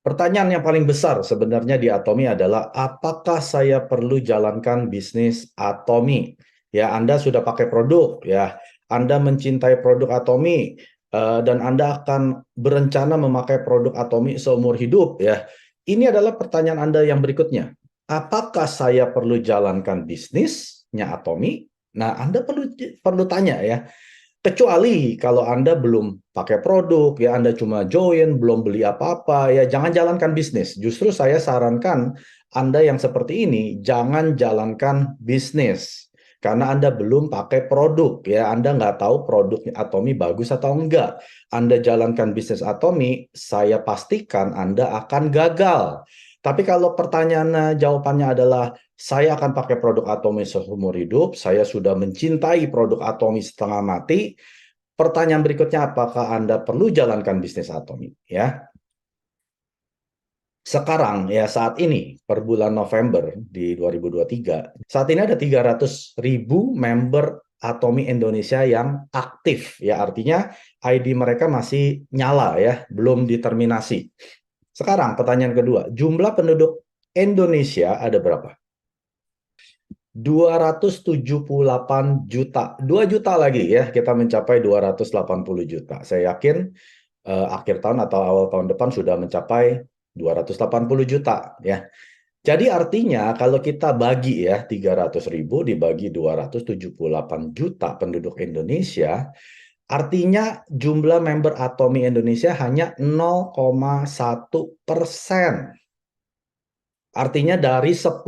Pertanyaan yang paling besar sebenarnya di Atomi adalah apakah saya perlu jalankan bisnis Atomi? Ya, Anda sudah pakai produk, ya, Anda mencintai produk Atomi, dan Anda akan berencana memakai produk Atomi seumur hidup, ya. Ini adalah pertanyaan Anda yang berikutnya. Apakah saya perlu jalankan bisnisnya Atomi? Nah, Anda perlu tanya ya. Kecuali kalau Anda belum pakai produk, ya Anda cuma join, belum beli apa-apa, ya jangan jalankan bisnis. Justru saya sarankan Anda yang seperti ini, jangan jalankan bisnis. Karena Anda belum pakai produk, ya Anda nggak tahu produk Atomi bagus atau enggak. Anda jalankan bisnis Atomi, saya pastikan Anda akan gagal. Tapi kalau pertanyaannya, jawabannya adalah saya akan pakai produk Atomi seumur hidup, saya sudah mencintai produk Atomi setengah mati. Pertanyaan berikutnya, apakah Anda perlu jalankan bisnis Atomi? Ya, sekarang ya saat ini per bulan November di 2023, saat ini ada 300.000 member Atomi Indonesia yang aktif. Ya, artinya ID mereka masih nyala ya, belum diterminasi. Sekarang pertanyaan kedua, jumlah penduduk Indonesia ada berapa? 278 juta. 2 juta lagi ya, kita mencapai 280 juta. Saya yakin akhir tahun atau awal tahun depan sudah mencapai 280 juta ya. Jadi artinya kalau kita bagi ya 300.000 dibagi 278 juta penduduk Indonesia, artinya jumlah member Atomi Indonesia hanya 0,1%. Artinya dari 10.000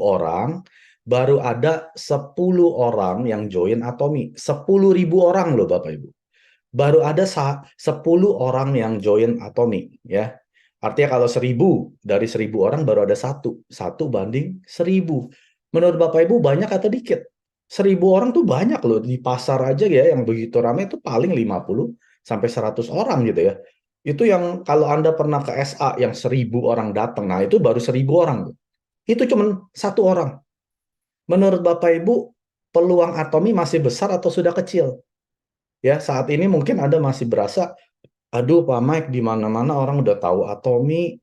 orang, baru ada 10 orang yang join Atomi. 10.000 orang loh Bapak Ibu. Baru ada 10 orang yang join Atomi. Ya. Artinya kalau 1.000, dari 1.000 orang baru ada satu. 1 banding 1.000. Menurut Bapak Ibu banyak atau dikit? 1.000 orang tuh banyak loh. Di pasar aja ya yang begitu ramai itu paling 50 sampai 100 orang gitu ya. Itu yang kalau Anda pernah ke SA yang 1.000 orang datang, nah itu baru 1.000 orang. Itu cuma satu orang. Menurut Bapak Ibu, peluang Atomi masih besar atau sudah kecil? Ya, saat ini mungkin Anda masih berasa, aduh Pak Mike, di mana-mana orang udah tahu Atomi,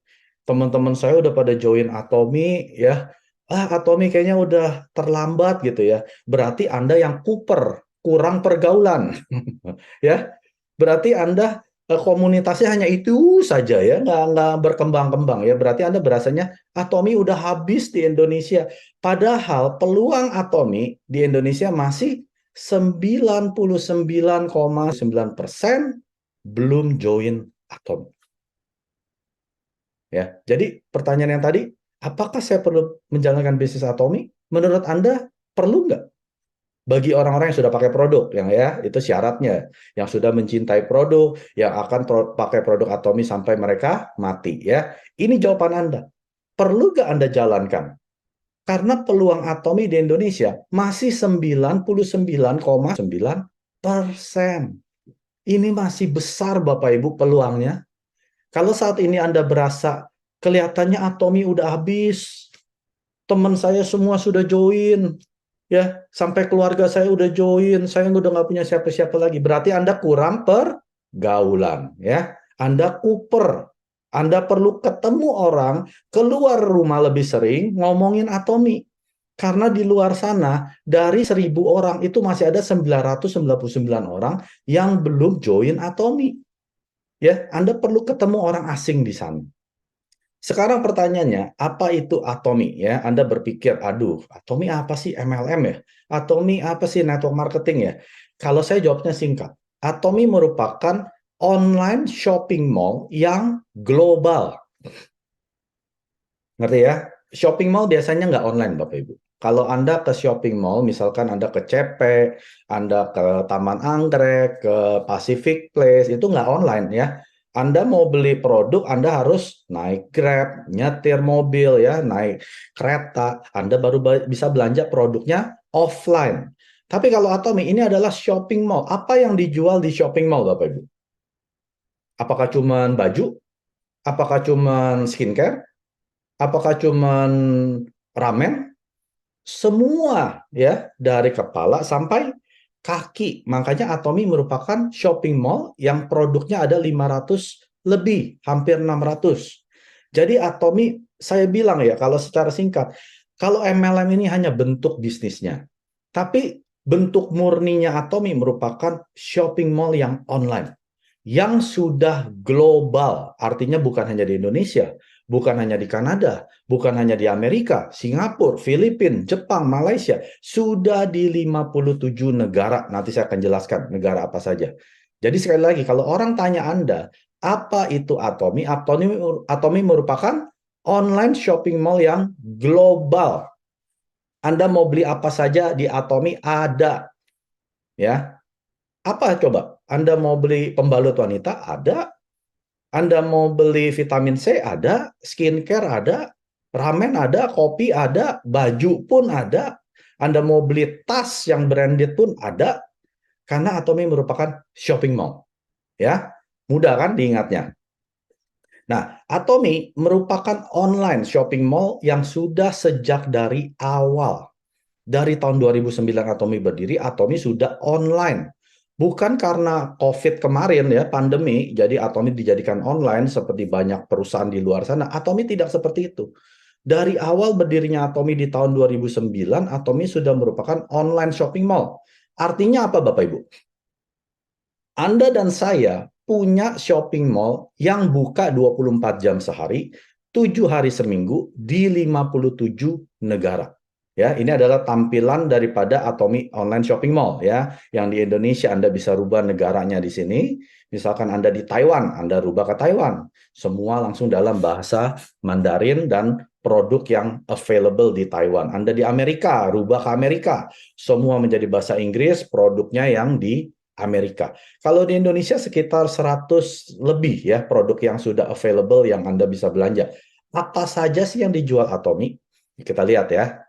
teman-teman saya udah pada join Atomi, ya. Atomi kayaknya udah terlambat gitu ya. Berarti Anda yang kurang pergaulan. Ya, berarti Anda komunitasnya hanya itu saja ya, nggak berkembang-kembang ya. Berarti Anda berasanya Atomi udah habis di Indonesia. Padahal peluang Atomi di Indonesia masih 99,9% belum join Atomi. Ya, jadi pertanyaan yang tadi, apakah saya perlu menjalankan bisnis Atomi? Menurut Anda perlu nggak? Bagi orang-orang yang sudah pakai produk, yang ya itu syaratnya, yang sudah mencintai produk, yang akan pakai produk Atomi sampai mereka mati ya. Ini jawaban Anda. Perlu nggak Anda jalankan? Karena peluang Atomi di Indonesia masih 99,9%. Ini masih besar Bapak Ibu peluangnya. Kalau saat ini Anda berasa kelihatannya Atomi udah habis, teman saya semua sudah join, ya sampai keluarga saya udah join, saya udah nggak punya siapa-siapa lagi. Berarti Anda kurang pergaulan, ya. Anda kuper. Anda perlu ketemu orang, keluar rumah lebih sering, ngomongin Atomi. Karena di luar sana, dari 1.000 orang, itu masih ada 999 orang yang belum join Atomi. Ya, Anda perlu ketemu orang asing di sana. Sekarang pertanyaannya, apa itu Atomi? Ya, Anda berpikir, aduh, Atomi apa sih MLM ya? Atomi apa sih network marketing ya? Kalau saya jawabnya singkat, Atomi merupakan online shopping mall yang global. Ngerti ya? Shopping mall biasanya nggak online, Bapak Ibu. Kalau Anda ke shopping mall, misalkan Anda ke CP, Anda ke Taman Anggrek, ke Pacific Place, itu nggak online ya. Anda mau beli produk, Anda harus naik Grab, nyetir mobil ya, naik kereta, Anda baru bisa belanja produknya offline. Tapi kalau Atomi ini adalah shopping mall. Apa yang dijual di shopping mall, Bapak Ibu? Apakah cuma baju? Apakah cuma skincare? Apakah cuman ramen? Semua ya, dari kepala sampai kaki. Makanya Atomi merupakan shopping mall yang produknya ada 500 lebih, hampir 600. Jadi Atomi, saya bilang ya, kalau secara singkat, kalau MLM ini hanya bentuk bisnisnya, tapi bentuk murninya Atomi merupakan shopping mall yang online, yang sudah global, artinya bukan hanya di Indonesia, bukan hanya di Kanada, bukan hanya di Amerika, Singapura, Filipina, Jepang, Malaysia, sudah di 57 negara. Nanti saya akan jelaskan negara apa saja. Jadi sekali lagi, kalau orang tanya Anda, apa itu Atomi? Atomi merupakan online shopping mall yang global. Anda mau beli apa saja di Atomi ada, ya. Apa coba? Anda mau beli pembalut wanita? Ada. Anda mau beli vitamin C? Ada. Skincare ada. Ramen ada. Kopi ada. Baju pun ada. Anda mau beli tas yang branded pun ada. Karena Atomi merupakan shopping mall. Ya, mudah kan diingatnya. Nah, Atomi merupakan online shopping mall yang sudah sejak dari awal. Dari tahun 2009 Atomi berdiri, Atomi sudah online. Bukan karena COVID kemarin ya, pandemi, jadi Atomi dijadikan online seperti banyak perusahaan di luar sana. Atomi tidak seperti itu. Dari awal berdirinya Atomi di tahun 2009, Atomi sudah merupakan online shopping mall. Artinya apa Bapak Ibu? Anda dan saya punya shopping mall yang buka 24 jam sehari, 7 hari seminggu di 57 negara. Ya, ini adalah tampilan daripada Atomi Online Shopping Mall ya. Yang di Indonesia Anda bisa rubah negaranya di sini. Misalkan Anda di Taiwan, Anda rubah ke Taiwan. Semua langsung dalam bahasa Mandarin dan produk yang available di Taiwan. Anda di Amerika, rubah ke Amerika. Semua menjadi bahasa Inggris, produknya yang di Amerika. Kalau di Indonesia sekitar 100 lebih ya produk yang sudah available yang Anda bisa belanja. Apa saja sih yang dijual Atomi? Kita lihat ya.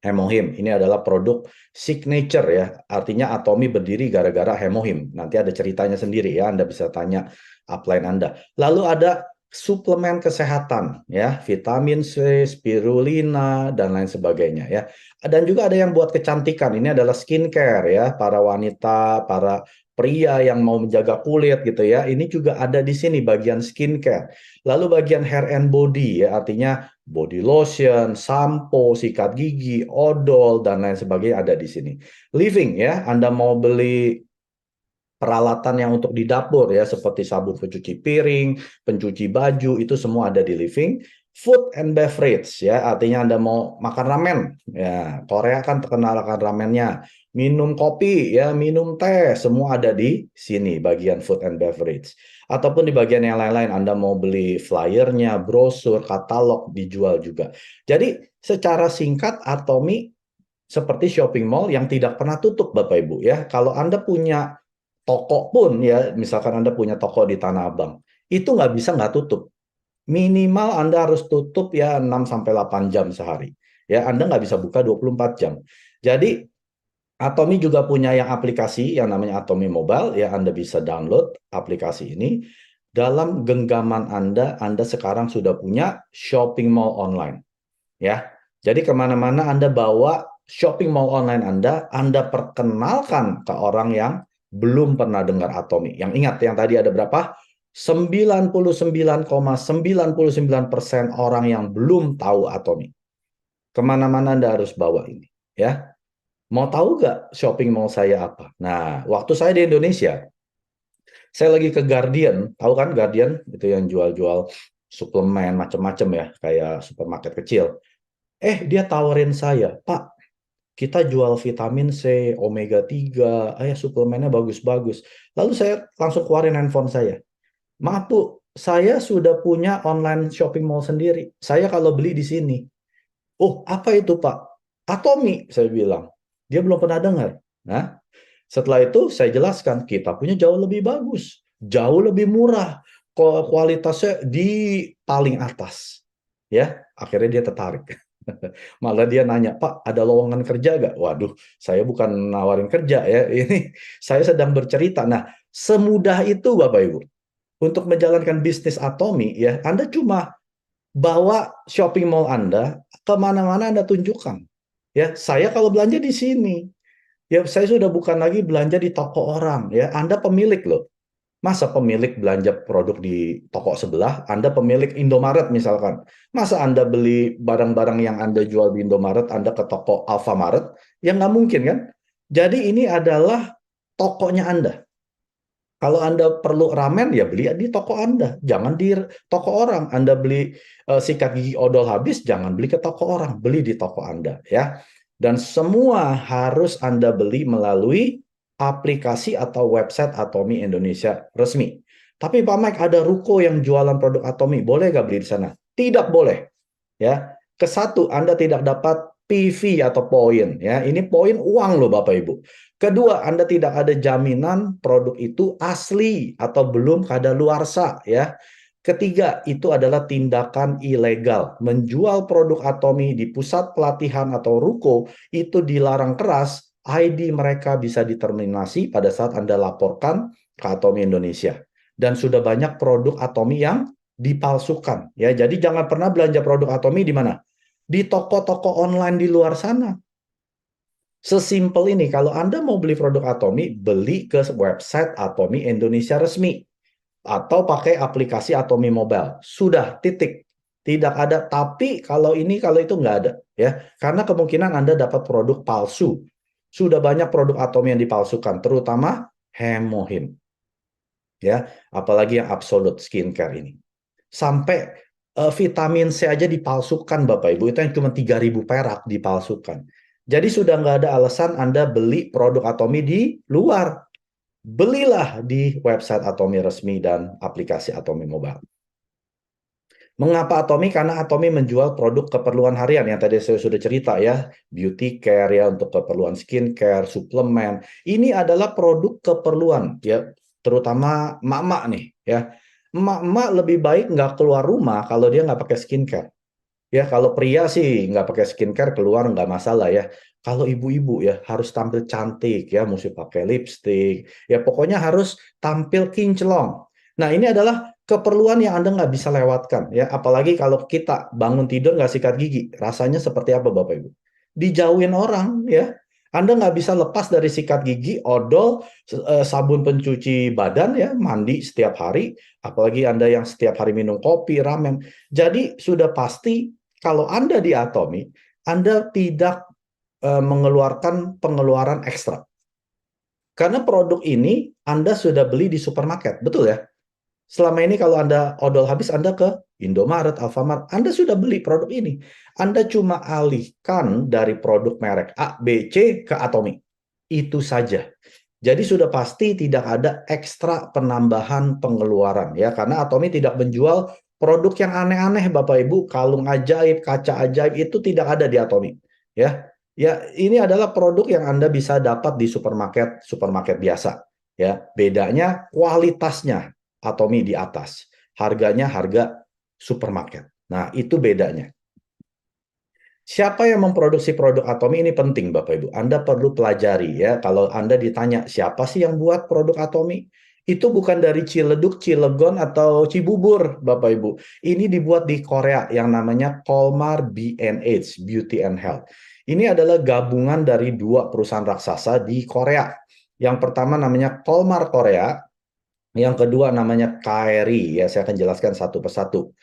Hemohim, ini adalah produk signature ya. Artinya Atomi berdiri gara-gara Hemohim. Nanti ada ceritanya sendiri ya, Anda bisa tanya upline Anda. Lalu ada suplemen kesehatan ya, vitamin C, spirulina dan lain sebagainya ya. Dan juga ada yang buat kecantikan. Ini adalah skincare ya, para wanita, para pria yang mau menjaga kulit gitu ya. Ini juga ada di sini bagian skincare. Lalu bagian hair and body ya, artinya body lotion, sampo, sikat gigi, odol, dan lain sebagainya ada di sini. Living ya, Anda mau beli peralatan yang untuk di dapur ya, seperti sabun pencuci piring, pencuci baju, itu semua ada di living. Food and beverage ya, artinya Anda mau makan ramen ya, Korea kan terkenal akan ramennya. Minum kopi ya, minum teh, semua ada di sini bagian food and beverage. Ataupun di bagian yang lain-lain Anda mau beli flyernya, brosur, katalog dijual juga. Jadi secara singkat Atomi seperti shopping mall yang tidak pernah tutup Bapak Ibu ya. Kalau Anda punya toko pun ya, misalkan Anda punya toko di Tanah Abang, itu nggak bisa nggak tutup. Minimal Anda harus tutup ya 6-8 jam sehari. Ya, Anda nggak bisa buka 24 jam. Jadi, Atomi juga punya yang aplikasi yang namanya Atomi Mobile, ya Anda bisa download aplikasi ini. Dalam genggaman Anda sekarang sudah punya shopping mall online. Ya, jadi kemana-mana Anda bawa shopping mall online Anda perkenalkan ke orang yang belum pernah dengar Atomi. Yang ingat, yang tadi ada berapa? 99,99% orang yang belum tahu Atomi. Kemana-mana Anda harus bawa ini. Ya, mau tahu nggak shopping mall saya apa? Nah, waktu saya di Indonesia, saya lagi ke Guardian. Tahu kan Guardian? Itu yang jual-jual suplemen macam-macam ya, kayak supermarket kecil. Dia tawarin saya, Pak, kita jual vitamin C, omega 3, suplemennya bagus-bagus. Lalu saya langsung keluarin handphone saya. Maaf Bu, saya sudah punya online shopping mall sendiri. Saya kalau beli di sini. Oh, apa itu Pak? Atomi, saya bilang. Dia belum pernah dengar. Nah, setelah itu saya jelaskan, kita punya jauh lebih bagus. Jauh lebih murah. Kualitasnya di paling atas. Ya, akhirnya dia tertarik. Malah dia nanya, Pak, ada lowongan kerja gak? Waduh, saya bukan nawarin kerja ya. Ini saya sedang bercerita. Nah, semudah itu Bapak Ibu. Untuk menjalankan bisnis Atomi, ya, Anda cuma bawa shopping mall Anda kemana-mana Anda tunjukkan. Ya, saya kalau belanja di sini, ya saya sudah bukan lagi belanja di toko orang. Ya, Anda pemilik loh. Masa pemilik belanja produk di toko sebelah, Anda pemilik Indomaret misalkan. Masa Anda beli barang-barang yang Anda jual di Indomaret, Anda ke toko Alfamaret? Ya nggak mungkin kan? Jadi ini adalah tokonya Anda. Kalau Anda perlu ramen, ya beli di toko Anda. Jangan di toko orang. Anda beli sikat gigi odol habis, jangan beli ke toko orang. Beli di toko Anda. Ya. Dan semua harus Anda beli melalui aplikasi atau website Atomi Indonesia resmi. Tapi Pak Mike, ada ruko yang jualan produk Atomi. Boleh nggak beli di sana? Tidak boleh. Ya. Kesatu, Anda tidak dapat PV atau poin. Ya. Ini poin uang loh Bapak Ibu. Kedua, Anda tidak ada jaminan produk itu asli atau belum kadaluarsa ya. Ketiga, itu adalah tindakan ilegal. Menjual produk Atomi di pusat pelatihan atau ruko itu dilarang keras. ID mereka bisa diterminasi pada saat Anda laporkan ke Atomi Indonesia. Dan sudah banyak produk Atomi yang dipalsukan ya. Jadi jangan pernah belanja produk Atomi di mana? Di toko-toko online di luar sana. Sesimpel ini, kalau Anda mau beli produk Atomi, beli ke website Atomi Indonesia resmi. Atau pakai aplikasi Atomi Mobile. Sudah, titik. Tidak ada, tapi kalau ini, kalau itu nggak ada. Ya, karena kemungkinan Anda dapat produk palsu. Sudah banyak produk Atomi yang dipalsukan, terutama Hemohim. Ya, apalagi yang Absolute Skincare ini. Sampai vitamin C aja dipalsukan Bapak Ibu, itu yang cuma 3.000 perak dipalsukan. Jadi sudah nggak ada alasan Anda beli produk Atomi di luar. Belilah di website Atomi resmi dan aplikasi Atomi Mobile. Mengapa Atomi? Karena Atomi menjual produk keperluan harian yang tadi saya sudah cerita ya, beauty care ya untuk keperluan skincare, suplemen. Ini adalah produk keperluan ya, terutama emak-emak nih ya. Emak-emak lebih baik nggak keluar rumah kalau dia nggak pakai skincare. Ya kalau pria sih nggak pakai skincare keluar nggak masalah ya. Kalau ibu-ibu ya harus tampil cantik ya, mesti pakai lipstick. Ya pokoknya harus tampil kinclong. Nah ini adalah keperluan yang Anda nggak bisa lewatkan ya. Apalagi kalau kita bangun tidur nggak sikat gigi, rasanya seperti apa Bapak Ibu? Dijauhin orang ya. Anda nggak bisa lepas dari sikat gigi, odol, sabun pencuci badan ya, mandi setiap hari. Apalagi Anda yang setiap hari minum kopi, ramen. Jadi sudah pasti kalau Anda di Atomi, Anda tidak mengeluarkan pengeluaran ekstra. Karena produk ini Anda sudah beli di supermarket, betul ya? Selama ini kalau Anda odol habis, Anda ke Indomaret, Alfamart, Anda sudah beli produk ini. Anda cuma alihkan dari produk merek A, B, C ke Atomi. Itu saja. Jadi sudah pasti tidak ada ekstra penambahan pengeluaran ya, karena Atomi tidak menjual produk yang aneh-aneh Bapak Ibu, kalung ajaib, kaca ajaib itu tidak ada di Atomi ya. Ya, ini adalah produk yang Anda bisa dapat di supermarket biasa ya. Bedanya kualitasnya Atomi di atas, harganya harga supermarket. Nah, itu bedanya. Siapa yang memproduksi produk Atomi ini penting Bapak Ibu. Anda perlu pelajari ya. Kalau Anda ditanya siapa sih yang buat produk Atomi? Itu bukan dari Ciledug, Cilegon atau Cibubur Bapak Ibu. Ini dibuat di Korea yang namanya Colmar B&H, Beauty and Health. Ini adalah gabungan dari dua perusahaan raksasa di Korea. Yang pertama namanya Colmar Korea, yang kedua namanya KRI. Ya, saya akan jelaskan satu persatu.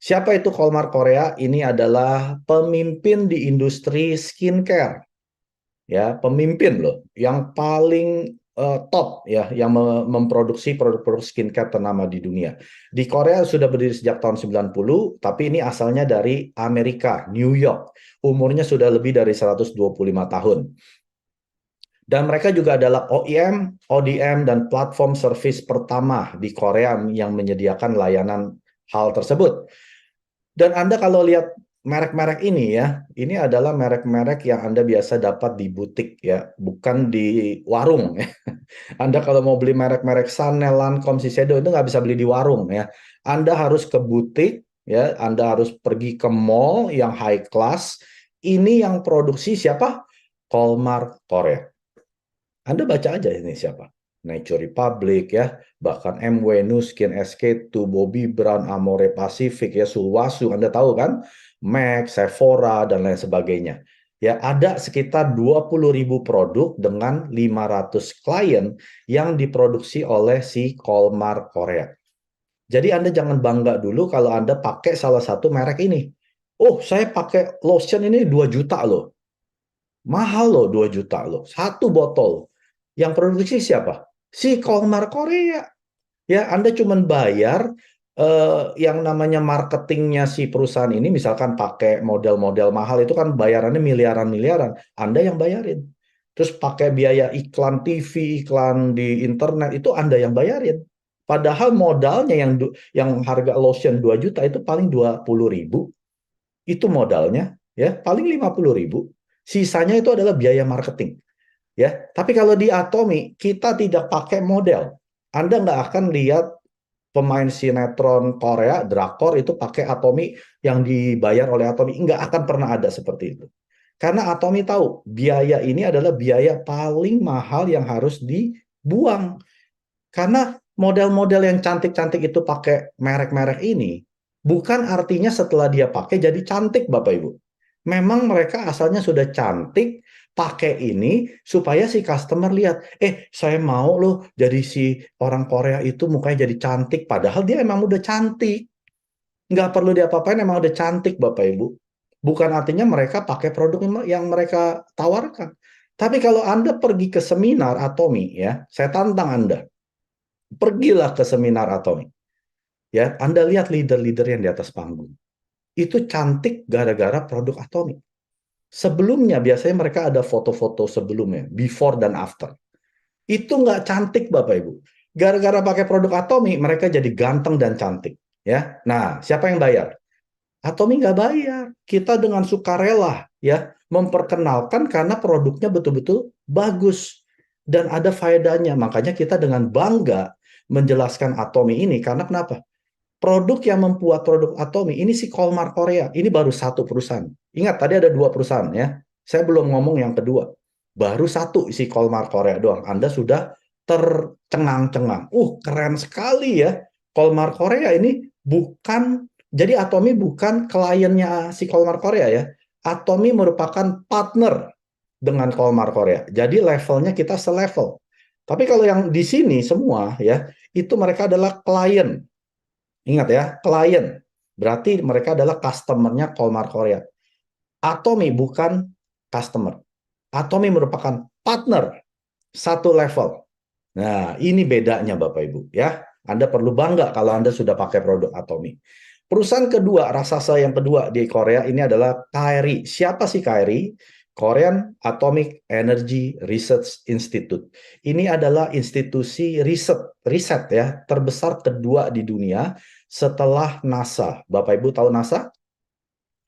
Siapa itu Colmar Korea? Ini adalah pemimpin di industri skincare. Ya, pemimpin loh, yang paling top ya, yang memproduksi produk-produk skincare ternama di dunia. Di Korea sudah berdiri sejak tahun 90, tapi ini asalnya dari Amerika, New York. Umurnya sudah lebih dari 125 tahun. Dan mereka juga adalah OEM, ODM, dan platform service pertama di Korea yang menyediakan layanan hal tersebut. Dan Anda kalau lihat merek-merek ini ya, ini adalah merek-merek yang Anda biasa dapat di butik ya, bukan di warung ya. Anda kalau mau beli merek-merek Chanel, Lancome, Shiseido itu nggak bisa beli di warung ya. Anda harus ke butik ya, Anda harus pergi ke mall yang high class. Ini yang produksi siapa? Colmar Korea. Anda baca aja ini siapa. Nature Republic ya, bahkan MW, Nuskin, SK2, Bobbi Brown, Amore Pacific ya, Sulwhasoo, Anda tahu kan? MAC, Sephora dan lain sebagainya. Ya, ada sekitar 20.000 produk dengan 500 klien yang diproduksi oleh si Kolmar Korea. Jadi Anda jangan bangga dulu kalau Anda pakai salah satu merek ini. Oh, saya pakai lotion ini 2 juta loh. Mahal loh 2 juta loh. Satu botol. Yang produksi siapa? Si Kolmar Korea. Ya, Anda cuma bayar yang namanya marketingnya si perusahaan ini, misalkan pakai model-model mahal itu kan bayarannya miliaran-miliaran. Anda yang bayarin. Terus pakai biaya iklan TV, iklan di internet, itu Anda yang bayarin. Padahal modalnya yang harga lotion 2 juta itu paling 20.000. Itu modalnya, ya paling 50.000. Sisanya itu adalah biaya marketing. Ya, tapi kalau di Atomi kita tidak pakai model. Anda nggak akan lihat pemain sinetron Korea, drakor itu pakai Atomi yang dibayar oleh Atomi. Nggak akan pernah ada seperti itu. Karena Atomi tahu biaya ini adalah biaya paling mahal yang harus dibuang. Karena model-model yang cantik-cantik itu pakai merek-merek ini, bukan artinya setelah dia pakai jadi cantik, Bapak Ibu. Memang mereka asalnya sudah cantik, pakai ini supaya si customer lihat, saya mau loh jadi si orang Korea itu mukanya jadi cantik, padahal dia emang udah cantik. Nggak perlu diapa-apain, emang udah cantik, Bapak Ibu. Bukan artinya mereka pakai produk yang mereka tawarkan. Tapi kalau Anda pergi ke seminar Atomi, ya, saya tantang Anda. Pergilah ke seminar Atomi. Ya, Anda lihat leader-leader yang di atas panggung. Itu cantik gara-gara produk Atomi. Sebelumnya biasanya mereka ada foto-foto sebelumnya, before dan after. Itu nggak cantik, Bapak Ibu. Gara-gara pakai produk Atomi, mereka jadi ganteng dan cantik. Ya, nah siapa yang bayar? Atomi nggak bayar. Kita dengan sukarela ya memperkenalkan karena produknya betul-betul bagus dan ada faedahnya. Makanya kita dengan bangga menjelaskan Atomi ini karena kenapa? Produk yang membuat produk Atomi ini si Kolmar Korea. Ini baru satu perusahaan. Ingat tadi ada 2 perusahaan ya. Saya belum ngomong yang kedua. Baru satu si Kolmar Korea doang. Anda sudah tercengang-cengang. Keren sekali ya. Kolmar Korea ini bukan, jadi Atomi bukan kliennya si Kolmar Korea ya. Atomi merupakan partner dengan Kolmar Korea. Jadi levelnya kita selevel. Tapi kalau yang di sini semua ya, itu mereka adalah klien. Ingat ya, klien. Berarti mereka adalah customer-nya Kolmar Korea. Atomi bukan customer. Atomi merupakan partner satu level. Nah, ini bedanya Bapak Ibu ya. Anda perlu bangga kalau Anda sudah pakai produk Atomi. Perusahaan kedua, raksasa yang kedua di Korea ini adalah KRI. Siapa sih KRI? Korean Atomic Energy Research Institute. Ini adalah institusi riset ya terbesar kedua di dunia setelah NASA. Bapak Ibu tahu NASA?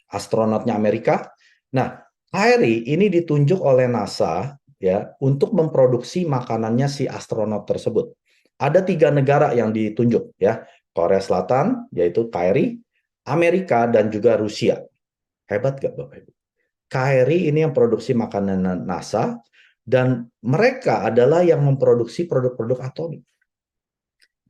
Astronotnya Amerika. Nah, KRI ini ditunjuk oleh NASA ya untuk memproduksi makanannya si astronot tersebut. Ada 3 negara yang ditunjuk ya, Korea Selatan yaitu KRI, Amerika dan juga Rusia. Hebat gak Bapak Ibu? KRI ini yang produksi makanan NASA dan mereka adalah yang memproduksi produk-produk Atomi.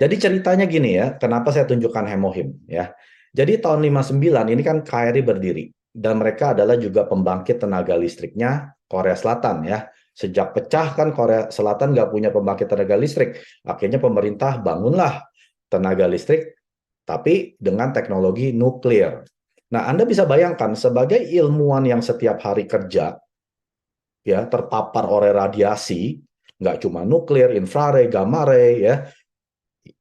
Jadi ceritanya gini ya, kenapa saya tunjukkan Hemohim ya. Jadi tahun 59 ini kan KRI berdiri dan mereka adalah juga pembangkit tenaga listriknya Korea Selatan ya. Sejak pecah kan Korea Selatan nggak punya pembangkit tenaga listrik, akhirnya pemerintah bangunlah tenaga listrik tapi dengan teknologi nuklir. Nah, Anda bisa bayangkan sebagai ilmuwan yang setiap hari kerja ya terpapar oleh radiasi, nggak cuma nuklir, infrared, gamma ray ya.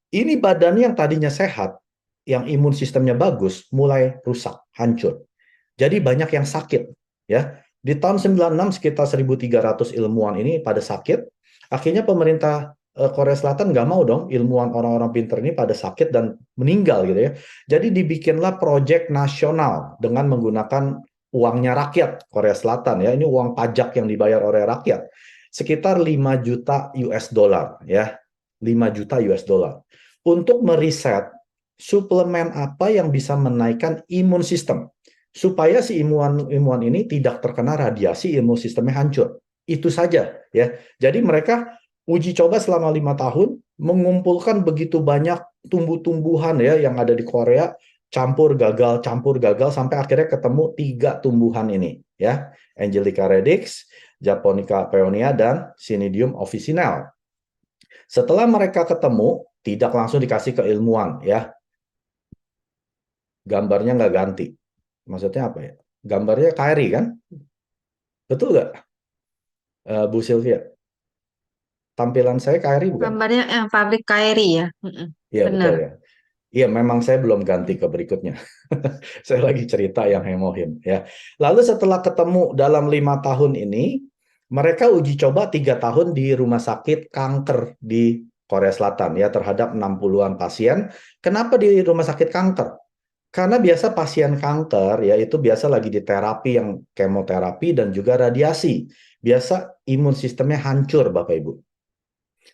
Ini badan yang tadinya sehat, yang imun sistemnya bagus, mulai rusak, hancur. Jadi banyak yang sakit. Ya, di tahun 96 sekitar 1.300 ilmuwan ini pada sakit. Akhirnya pemerintah Korea Selatan nggak mau dong ilmuwan orang-orang pinter ini pada sakit dan meninggal gitu ya. Jadi dibikinlah proyek nasional dengan menggunakan uangnya rakyat Korea Selatan ya. Ini uang pajak yang dibayar oleh rakyat. Sekitar 5 juta US dollar ya. 5 juta US dollar untuk meriset suplemen apa yang bisa menaikkan imun sistem supaya si ilmuwan ini tidak terkena radiasi, imun sistemnya hancur. Itu saja ya. Jadi mereka uji coba selama 5 tahun mengumpulkan begitu banyak tumbuh-tumbuhan ya yang ada di Korea campur gagal sampai akhirnya ketemu 3 tumbuhan ini, ya. Angelica radix, Japonica peonia, dan Cnidium officinale. Setelah mereka ketemu, tidak langsung dikasih ke ilmuwan, ya. Gambarnya nggak ganti. Maksudnya apa ya? Gambarnya KRI kan? Betul nggak, Bu Sylvia? Tampilan saya KRI bukan? Gambarnya pabrik Kairi ya. Iya, Benar. betul ya. Iya, memang saya belum ganti ke berikutnya. Saya lagi cerita yang hemohim, ya. Lalu setelah ketemu dalam 5 tahun ini, mereka uji coba 3 tahun di rumah sakit kanker di Korea Selatan, ya, terhadap 60-an pasien. Kenapa di rumah sakit kanker? Karena biasa pasien kanker, ya, itu biasa lagi di terapi yang kemoterapi dan juga radiasi. Biasa imun sistemnya hancur, Bapak Ibu.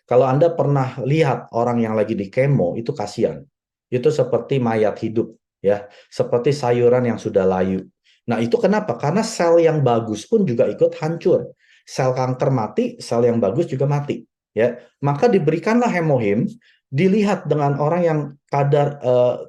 Kalau Anda pernah lihat orang yang lagi di kemo, itu kasihan. Itu seperti mayat hidup, ya, seperti sayuran yang sudah layu. Nah, itu kenapa? Karena sel yang bagus pun juga ikut hancur. Sel kanker mati, sel yang bagus juga mati, ya. Maka diberikanlah hemohim, dilihat dengan orang yang kadar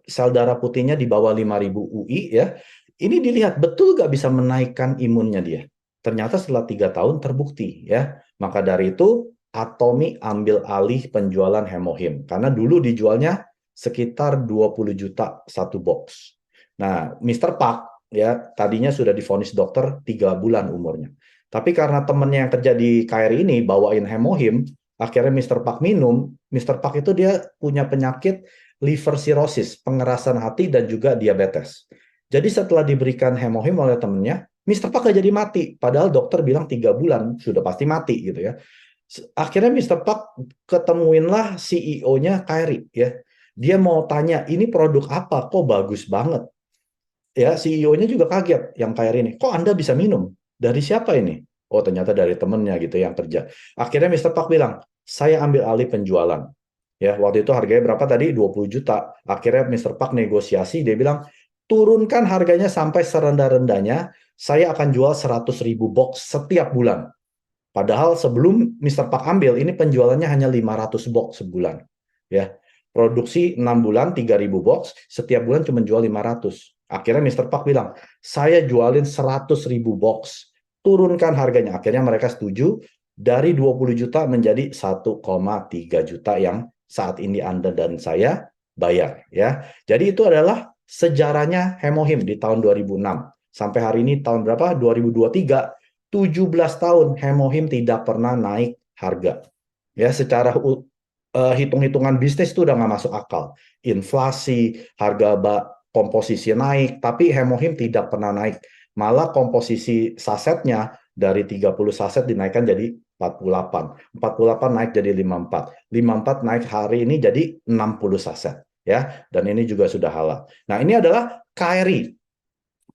sel darah putihnya di bawah 5.000 UI, ya. Ini dilihat betul nggak bisa menaikkan imunnya dia. Ternyata setelah 3 tahun terbukti, ya. Maka dari itu Atomi ambil alih penjualan hemohim karena dulu dijualnya sekitar 20 juta satu box. Nah, Mr. Park, ya, tadinya sudah divonis dokter 3 bulan umurnya. Tapi karena temennya yang kerja di KRI ini bawain hemohim, akhirnya Mr. Park minum. Mr. Park itu dia punya penyakit liver cirrhosis, pengerasan hati dan juga diabetes. Jadi setelah diberikan hemohim oleh temennya, Mr. Park gak jadi mati. Padahal dokter bilang 3 bulan sudah pasti mati gitu ya. Akhirnya Mr. Park ketemuinlah CEO-nya Kyrie, ya. Dia mau tanya, ini produk apa? Kok bagus banget? Ya, CEO-nya juga kaget yang Kyrie ini. Kok Anda bisa minum? Dari siapa ini? Oh, ternyata dari temennya gitu yang kerja. Akhirnya Mr. Park bilang, saya ambil alih penjualan. Ya, waktu itu harganya berapa tadi? 20 juta. Akhirnya Mr. Park negosiasi, dia bilang, turunkan harganya sampai serendah-rendahnya, saya akan jual 100.000 box setiap bulan. Padahal sebelum Mr. Park ambil, ini penjualannya hanya 500 box sebulan. Ya, produksi 6 bulan, 3.000 box, setiap bulan cuma jual 500. Akhirnya Mr. Park bilang, saya jualin 100.000 box, turunkan harganya. Akhirnya mereka setuju, dari 20 juta menjadi 1,3 juta yang saat ini Anda dan saya bayar. Ya, jadi itu adalah sejarahnya hemohim di tahun 2006. Sampai hari ini tahun berapa? 2023. 17 tahun hemohim tidak pernah naik harga. Ya, secara hitung-hitungan bisnis itu udah nggak masuk akal. Inflasi, harga komposisi naik, tapi hemohim tidak pernah naik. Malah komposisi sasetnya dari 30 saset dinaikkan jadi 48. 48 naik jadi 54. 54 naik hari ini jadi 60 saset. Ya, dan ini juga sudah halal. Nah, ini adalah KRI,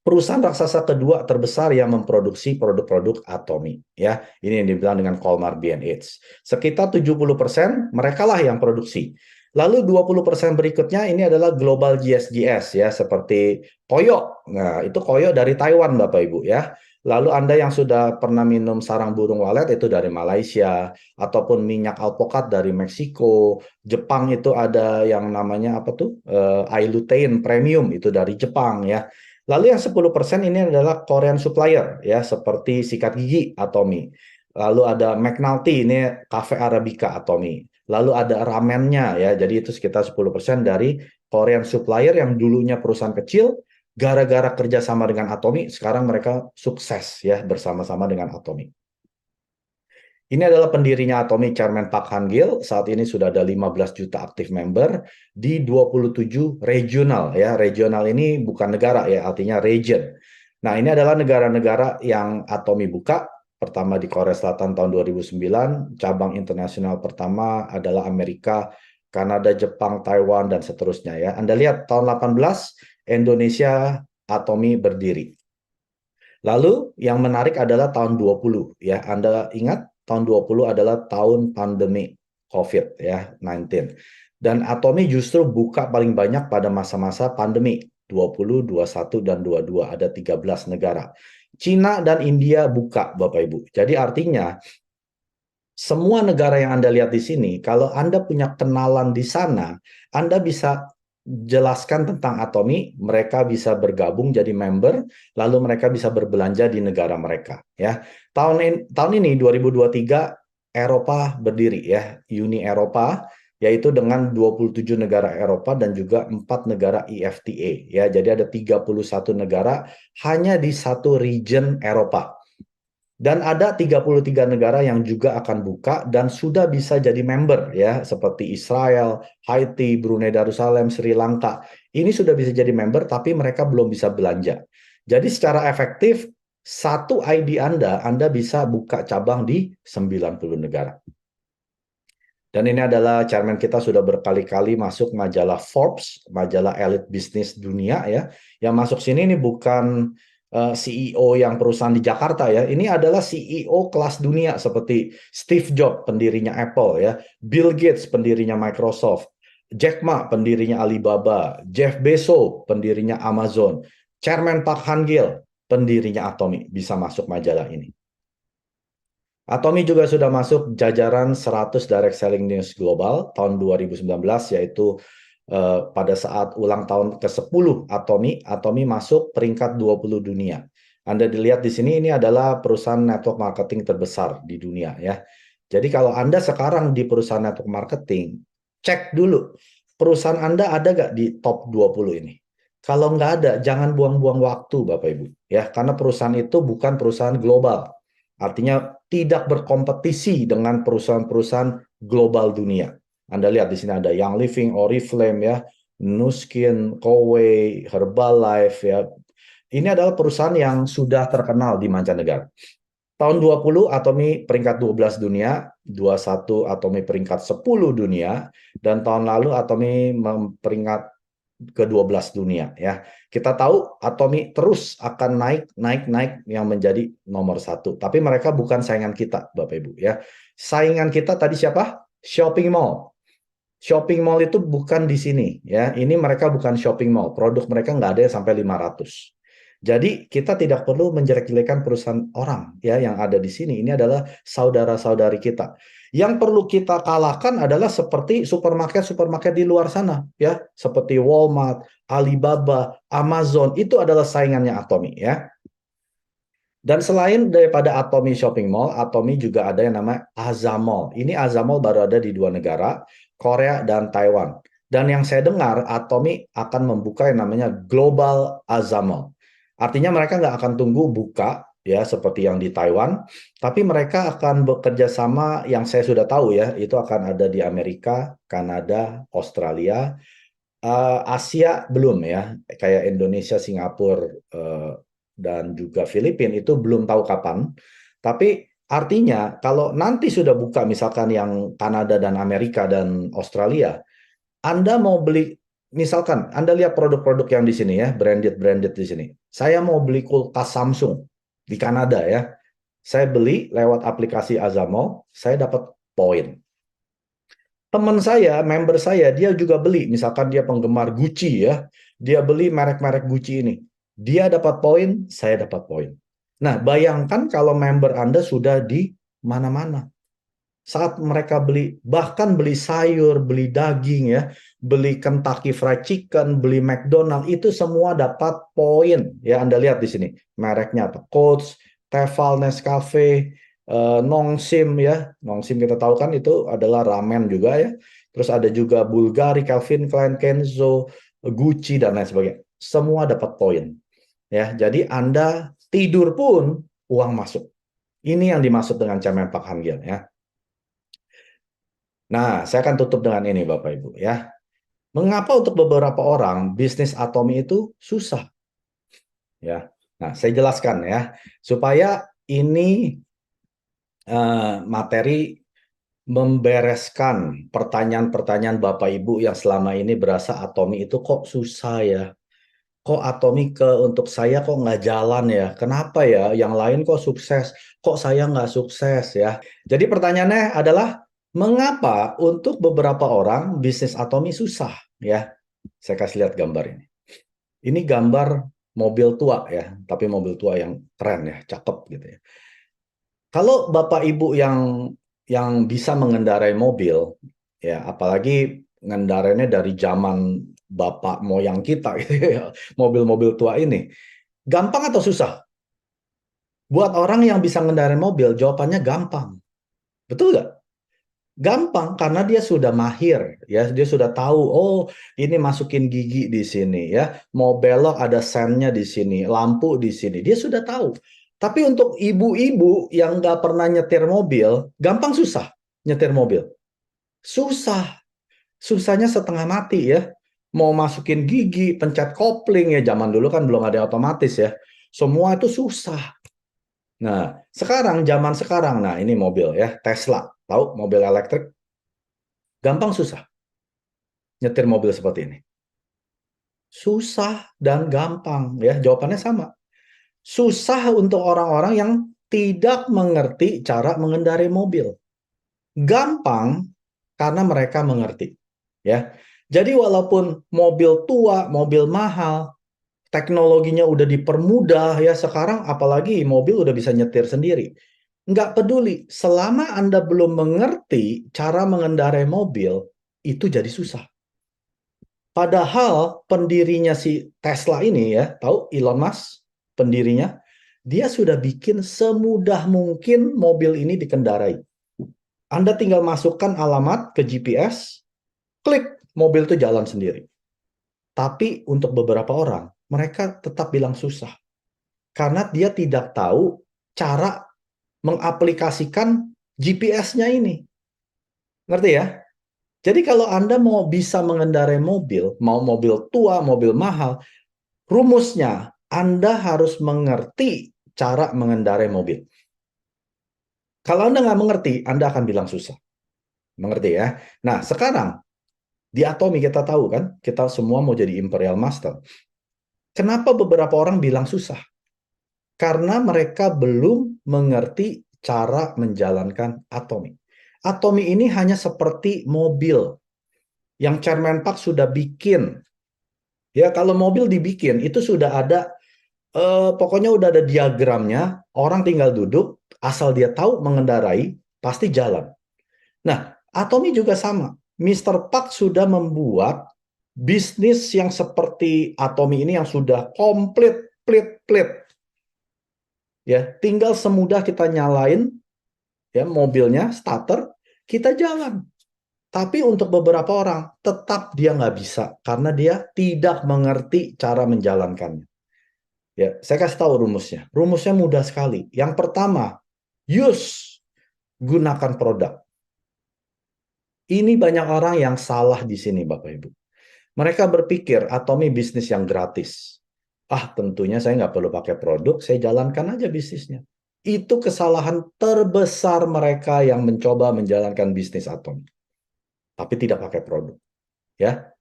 perusahaan raksasa kedua terbesar yang memproduksi produk-produk atomi, ya. Ini yang dibilang dengan Colmar B&H. Sekitar 70% mereka lah yang produksi. Lalu 20% berikutnya ini adalah global GSGS, ya, seperti Koyo. Nah, itu Koyo dari Taiwan, Bapak Ibu, ya. Lalu Anda yang sudah pernah minum sarang burung walet itu dari Malaysia, ataupun minyak alpukat dari Meksiko. Jepang itu ada yang namanya apa tuh? Ilutein Premium itu dari Jepang, ya. Lalu yang 10% ini adalah Korean supplier, ya, seperti sikat gigi Atomi. Lalu ada McNulty, ini Cafe Arabica Atomi. Lalu ada ramennya, ya, jadi itu sekitar 10% dari Korean supplier yang dulunya perusahaan kecil, gara-gara kerjasama dengan Atomi, sekarang mereka sukses, ya, bersama-sama dengan Atomi. Ini adalah pendirinya Atomic, Chairman Park Han-gil. Saat ini sudah ada 15 juta aktif member di 27 regional, ya. Regional ini bukan negara, ya, artinya region. Nah, ini adalah negara-negara yang Atomi buka. Pertama di Korea Selatan tahun 2009, cabang internasional pertama adalah Amerika, Kanada, Jepang, Taiwan, dan seterusnya, ya. Anda lihat tahun 18 Indonesia Atomi berdiri. Lalu yang menarik adalah tahun 20, ya. Anda ingat tahun 20 adalah tahun pandemi COVID, ya, 19. Dan Atomi justru buka paling banyak pada masa-masa pandemi 20, 21 dan 22, ada 13 negara. Cina dan India buka, Bapak Ibu. Jadi artinya semua negara yang Anda lihat di sini, kalau Anda punya kenalan di sana, Anda bisa jelaskan tentang Atomy, mereka bisa bergabung jadi member, lalu mereka bisa berbelanja di negara mereka. Ya, tahun ini 2023 Eropa berdiri ya, Uni Eropa, yaitu dengan 27 negara Eropa dan juga 4 negara EFTA. Ya, jadi ada 31 negara hanya di satu region Eropa. Dan ada 33 negara yang juga akan buka dan sudah bisa jadi member ya, seperti Israel, Haiti, Brunei Darussalam, Sri Lanka. Ini sudah bisa jadi member tapi mereka belum bisa belanja. Jadi secara efektif satu ID Anda bisa buka cabang di 90 negara. Dan ini adalah chairman kita sudah berkali-kali masuk majalah Forbes, majalah elit bisnis dunia ya. Yang masuk sini ini bukan CEO yang perusahaan di Jakarta ya. Ini adalah CEO kelas dunia seperti Steve Jobs, pendirinya Apple ya, Bill Gates, pendirinya Microsoft, Jack Ma, pendirinya Alibaba, Jeff Bezos, pendirinya Amazon, Chairman Park Han-gil, pendirinya Atomy bisa masuk majalah ini. Atomy juga sudah masuk jajaran 100 Direct Selling News Global tahun 2019, yaitu pada saat ulang tahun ke-10 Atomy masuk peringkat 20 dunia. Anda dilihat di sini, ini adalah perusahaan network marketing terbesar di dunia ya. Jadi kalau Anda sekarang di perusahaan network marketing, cek dulu perusahaan Anda ada nggak di top 20 ini. Kalau nggak ada, jangan buang-buang waktu Bapak Ibu ya, karena perusahaan itu bukan perusahaan global. Artinya tidak berkompetisi dengan perusahaan-perusahaan global dunia. Anda lihat di sini ada Young Living, Oriflame ya, Nuskin, Coway, Herbalife ya. Ini adalah perusahaan yang sudah terkenal di mancanegara. Tahun 20 Atomy peringkat 12 dunia, 21 Atomy peringkat 10 dunia, dan tahun lalu Atomy peringkat ke-12 dunia ya. Kita tahu Atomy terus akan naik yang menjadi nomor 1. Tapi mereka bukan saingan kita, Bapak Ibu ya. Saingan kita tadi siapa? Shopping mall. Shopping mall itu bukan di sini ya. Ini mereka bukan shopping mall. Produk mereka nggak ada yang sampai 500. Jadi kita tidak perlu menjelek-jelekan perusahaan orang ya yang ada di sini. Ini adalah saudara-saudari kita. Yang perlu kita kalahkan adalah seperti supermarket di luar sana ya, seperti Walmart, Alibaba, Amazon, itu adalah saingannya Atomy ya. Dan selain daripada Atomy Shopping Mall, Atomy juga ada yang namanya Azamall. Ini Azamall baru ada di 2 negara, Korea dan Taiwan. Dan yang saya dengar, Atomy akan membuka yang namanya Global Azamall. Artinya mereka nggak akan tunggu buka ya seperti yang di Taiwan, tapi mereka akan bekerja sama yang saya sudah tahu ya, itu akan ada di Amerika, Kanada, Australia, Asia belum ya, kayak Indonesia, Singapura, dan juga Filipina itu belum tahu kapan. Tapi artinya kalau nanti sudah buka misalkan yang Kanada dan Amerika dan Australia, Anda mau beli, misalkan Anda lihat produk-produk yang di sini ya, branded di sini. Saya mau beli kulkas Samsung di Kanada ya. Saya beli lewat aplikasi Azamall, saya dapat poin. Teman saya, member saya, dia juga beli. Misalkan dia penggemar Gucci ya, dia beli merek-merek Gucci ini. Dia dapat poin, saya dapat poin. Nah, bayangkan kalau member Anda sudah di mana-mana. Saat mereka beli, bahkan beli sayur, beli daging ya, beli Kentucky Fried Chicken, beli McDonald, itu semua dapat poin. Ya, Anda lihat di sini. Mereknya apa? Coach, Tefal, Nescafe, Nongsim ya. Nongsim kita tahu kan itu adalah ramen juga ya. Terus ada juga Bulgari, Calvin Klein, Kenzo, Gucci dan lain sebagainya. Semua dapat poin. Ya, jadi Anda tidur pun uang masuk. Ini yang dimaksud dengan cemen Pak Han-gil ya. Nah, saya akan tutup dengan ini Bapak Ibu ya. Mengapa untuk beberapa orang bisnis Atomy itu susah? Ya. Nah, saya jelaskan ya supaya ini materi membereskan pertanyaan-pertanyaan Bapak Ibu yang selama ini berasa Atomy itu kok susah ya. Kok Atomy untuk saya kok nggak jalan ya? Kenapa ya? Yang lain kok sukses, kok saya nggak sukses ya? Jadi pertanyaannya adalah mengapa untuk beberapa orang bisnis Atomy susah ya? Saya kasih lihat gambar ini. Ini gambar mobil tua ya, tapi mobil tua yang keren ya, cakep gitu ya. Kalau Bapak Ibu yang bisa mengendarai mobil ya, apalagi ngendarainya dari zaman bapak moyang kita gitu ya, mobil-mobil tua ini. Gampang atau susah? Buat orang yang bisa ngendarin mobil, jawabannya gampang. Betul nggak? Gampang karena dia sudah mahir ya, dia sudah tahu oh ini masukin gigi di sini ya, mau belok ada sennya di sini, lampu di sini, dia sudah tahu. Tapi untuk ibu-ibu yang nggak pernah nyetir mobil, gampang susah nyetir mobil? Susah, susahnya setengah mati ya. Mau masukin gigi, pencet kopling ya, zaman dulu kan belum ada otomatis ya. Semua itu susah. Nah, zaman sekarang, nah ini mobil ya, Tesla, tahu mobil elektrik, gampang susah nyetir mobil seperti ini. Susah dan gampang ya, jawabannya sama. Susah untuk orang-orang yang tidak mengerti cara mengendarai mobil. Gampang karena mereka mengerti ya. Jadi walaupun mobil tua, mobil mahal, teknologinya udah dipermudah ya sekarang, apalagi mobil udah bisa nyetir sendiri. Nggak peduli, selama Anda belum mengerti cara mengendarai mobil, itu jadi susah. Padahal pendirinya si Tesla ini ya, tahu Elon Musk, pendirinya, dia sudah bikin semudah mungkin mobil ini dikendarai. Anda tinggal masukkan alamat ke GPS, klik, mobil itu jalan sendiri. Tapi untuk beberapa orang, mereka tetap bilang susah. Karena dia tidak tahu cara mengaplikasikan GPS-nya ini. Ngerti ya? Jadi kalau Anda mau bisa mengendarai mobil, mau mobil tua, mobil mahal, rumusnya Anda harus mengerti cara mengendarai mobil. Kalau Anda nggak mengerti, Anda akan bilang susah. Mengerti ya? Nah, sekarang di Atomi kita tahu kan, kita semua mau jadi Imperial Master. Kenapa beberapa orang bilang susah? Karena mereka belum mengerti cara menjalankan Atomi. Atomi ini hanya seperti mobil yang Chairman Park sudah bikin. Ya, kalau mobil dibikin itu sudah ada pokoknya udah ada diagramnya, orang tinggal duduk, asal dia tahu mengendarai, pasti jalan. Nah, Atomi juga sama. Mr. Park sudah membuat bisnis yang seperti Atomi ini yang sudah komplit, plit. Ya, tinggal semudah kita nyalain ya mobilnya, starter, kita jalan. Tapi untuk beberapa orang, tetap dia nggak bisa karena dia tidak mengerti cara menjalankannya. Ya, saya kasih tahu rumusnya. Rumusnya mudah sekali. Yang pertama, gunakan produk. Ini banyak orang yang salah di sini, Bapak Ibu. Mereka berpikir Atomi bisnis yang gratis. Tentunya saya nggak perlu pakai produk, saya jalankan aja bisnisnya. Itu kesalahan terbesar mereka yang mencoba menjalankan bisnis Atomi. Tapi tidak pakai produk. Ya,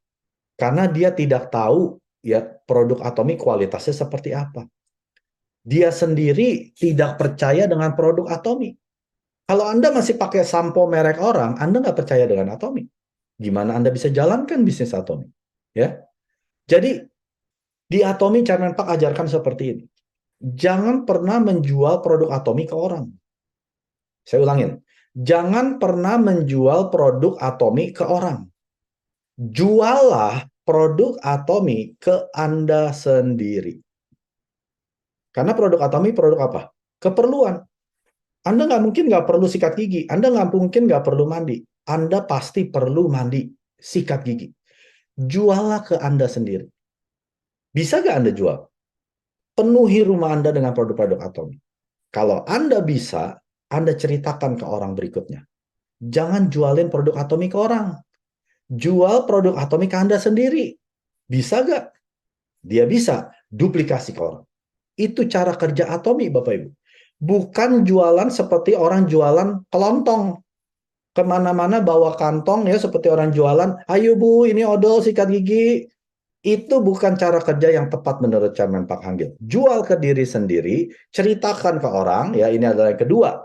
karena dia tidak tahu ya produk Atomi kualitasnya seperti apa. Dia sendiri tidak percaya dengan produk Atomi. Kalau Anda masih pakai sampo merek orang, Anda nggak percaya dengan Atomi. Gimana Anda bisa jalankan bisnis Atomi? Ya, jadi di Atomi Chairman Park ajarkan seperti ini. Jangan pernah menjual produk Atomi ke orang. Saya ulangin. Jangan pernah menjual produk Atomi ke orang. Jualah produk Atomi ke Anda sendiri. Karena produk Atomi produk apa? Keperluan. Anda nggak mungkin nggak perlu sikat gigi. Anda nggak mungkin nggak perlu mandi. Anda pasti perlu mandi, sikat gigi. Jualah ke Anda sendiri. Bisa nggak Anda jual? Penuhi rumah Anda dengan produk-produk Atomi. Kalau Anda bisa, Anda ceritakan ke orang berikutnya. Jangan jualin produk Atomi ke orang. Jual produk Atomi ke Anda sendiri. Bisa nggak? Dia bisa. Duplikasi ke orang. Itu cara kerja Atomi, Bapak Ibu. Bukan jualan seperti orang jualan kelontong. Kemana-mana bawa kantong ya seperti orang jualan. Ayo Bu, ini odol sikat gigi. Itu bukan cara kerja yang tepat menurut Chairman Park Hang-gil. Jual ke diri sendiri, ceritakan ke orang, ya ini adalah yang kedua.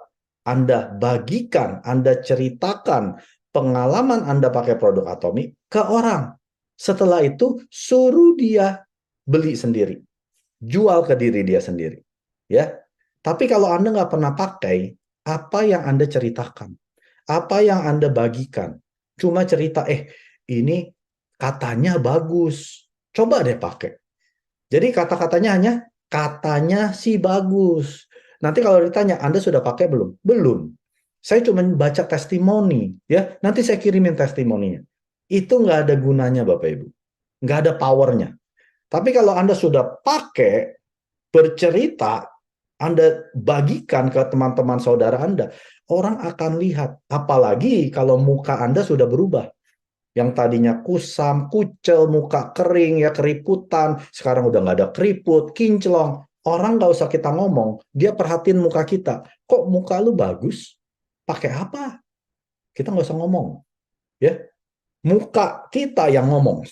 Anda bagikan, Anda ceritakan pengalaman Anda pakai produk Atomi ke orang. Setelah itu, suruh dia beli sendiri. Jual ke diri dia sendiri. Ya. Tapi kalau Anda nggak pernah pakai, apa yang Anda ceritakan? Apa yang Anda bagikan? Cuma cerita, ini Katanya bagus. Coba deh pakai. Jadi kata-katanya hanya katanya sih bagus. Nanti kalau ditanya, Anda sudah pakai belum? Belum. Saya cuma baca testimoni, ya. Nanti saya kirimin testimoninya. Itu nggak ada gunanya, Bapak Ibu. Nggak ada powernya. Tapi kalau Anda sudah pakai, bercerita, Anda bagikan ke teman-teman saudara Anda, orang akan lihat. Apalagi kalau muka Anda sudah berubah. Yang tadinya kusam, kucel, muka kering, ya keriputan, sekarang udah nggak ada keriput, kinclong. Orang nggak usah kita ngomong, dia perhatiin muka kita. Kok muka lu bagus? Pakai apa? Kita nggak usah ngomong, ya. Muka kita yang ngomong,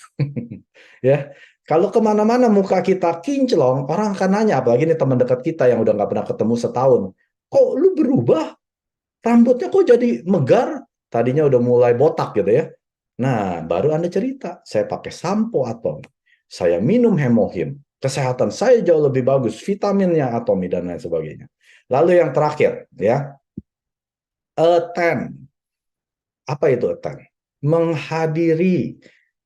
ya. Kalau kemana-mana muka kita kinclong, orang akan nanya, apalagi ini teman dekat kita yang udah nggak pernah ketemu setahun. Kok lu berubah? Rambutnya kok jadi megar? Tadinya udah mulai botak gitu ya. Nah, baru Anda cerita, saya pakai sampo Atomi, saya minum hemohim, kesehatan saya jauh lebih bagus, vitaminnya Atomi, dan lain sebagainya. Lalu yang terakhir, ya, attend. Apa itu attend? Menghadiri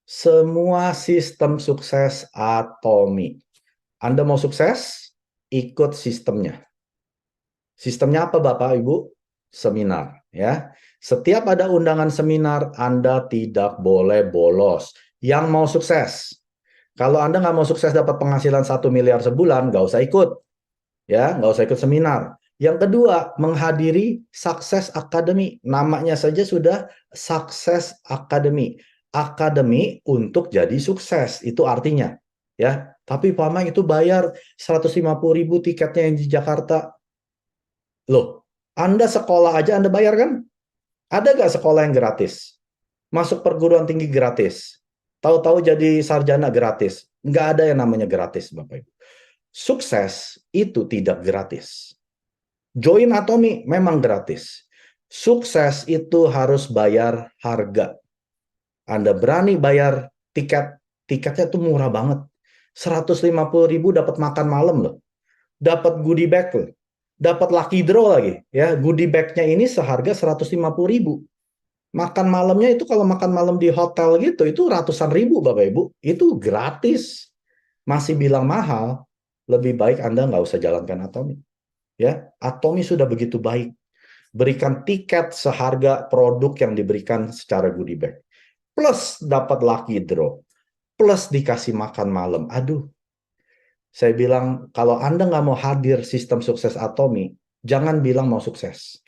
semua sistem sukses Atomi. Anda mau sukses? Ikut sistemnya. Sistemnya apa Bapak Ibu? Seminar, ya. Setiap ada undangan seminar, Anda tidak boleh bolos. Yang mau sukses. Kalau Anda nggak mau sukses dapat penghasilan 1 miliar sebulan, nggak usah ikut. Ya, nggak usah ikut seminar. Yang kedua, menghadiri Success Academy. Namanya saja sudah Success Academy. Akademi untuk jadi sukses. Itu artinya. Ya, tapi Pak Mike itu bayar 150.000 tiketnya yang di Jakarta. Loh, Anda sekolah aja Anda bayar kan? Ada nggak sekolah yang gratis? Masuk perguruan tinggi gratis. Tahu-tahu jadi sarjana gratis. Nggak ada yang namanya gratis, Bapak Ibu. Sukses itu tidak gratis. Join Atomi memang gratis. Sukses itu harus bayar harga. Anda berani bayar tiket, tiketnya tuh murah banget. 150.000 dapat makan malam loh. Dapat goodie bag loh. Dapat lucky draw lagi. Ya, goodie bag-nya ini seharga 150.000. Makan malamnya itu kalau makan malam di hotel gitu, itu ratusan ribu Bapak Ibu. Itu gratis. Masih bilang mahal, lebih baik Anda nggak usah jalankan Atomi. Ya, Atomi sudah begitu baik. Berikan tiket seharga produk yang diberikan secara goodie bag. Plus dapat lucky draw. Plus dikasih makan malam. Aduh, saya bilang kalau Anda nggak mau hadir sistem sukses Atomi, jangan bilang mau sukses.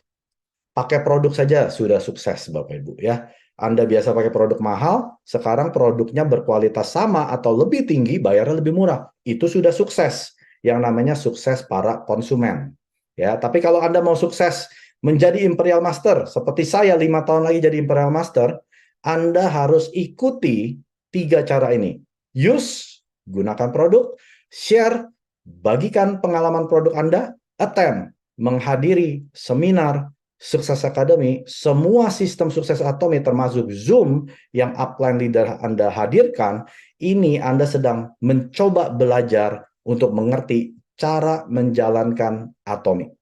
Pakai produk saja sudah sukses Bapak Ibu ya. Anda biasa pakai produk mahal, sekarang produknya berkualitas sama atau lebih tinggi, bayarnya lebih murah. Itu sudah sukses. Yang namanya sukses para konsumen. Ya, tapi kalau Anda mau sukses menjadi Imperial Master, seperti saya 5 tahun lagi jadi Imperial Master, Anda harus ikuti 3 cara ini. Use, gunakan produk, share, bagikan pengalaman produk Anda, attend, menghadiri seminar, Sukses Academy, semua sistem sukses Atomi termasuk Zoom yang upline leader Anda hadirkan, ini Anda sedang mencoba belajar untuk mengerti cara menjalankan Atomi.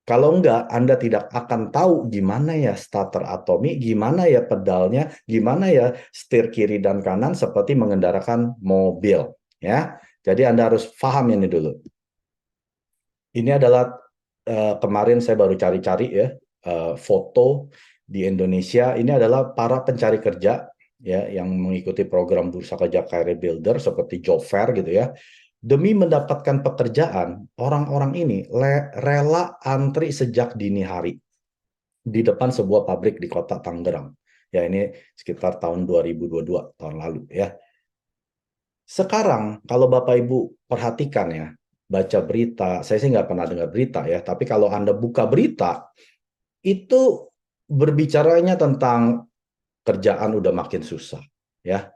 Kalau enggak, Anda tidak akan tahu gimana ya starter Atomi, gimana ya pedalnya, gimana ya setir kiri dan kanan seperti mengendarakan mobil. Ya, jadi Anda harus paham ini dulu. Ini adalah kemarin saya baru cari-cari ya foto di Indonesia. Ini adalah para pencari kerja ya yang mengikuti program Bursa Kerja Career Builder seperti job fair gitu ya. Demi mendapatkan pekerjaan, orang-orang ini rela antri sejak dini hari di depan sebuah pabrik di kota Tangerang. Ya ini sekitar tahun 2022 tahun lalu ya. Sekarang kalau Bapak Ibu perhatikan ya, baca berita, saya sih nggak pernah dengar berita ya, tapi kalau Anda buka berita, itu berbicaranya tentang kerjaan udah makin susah. Ya,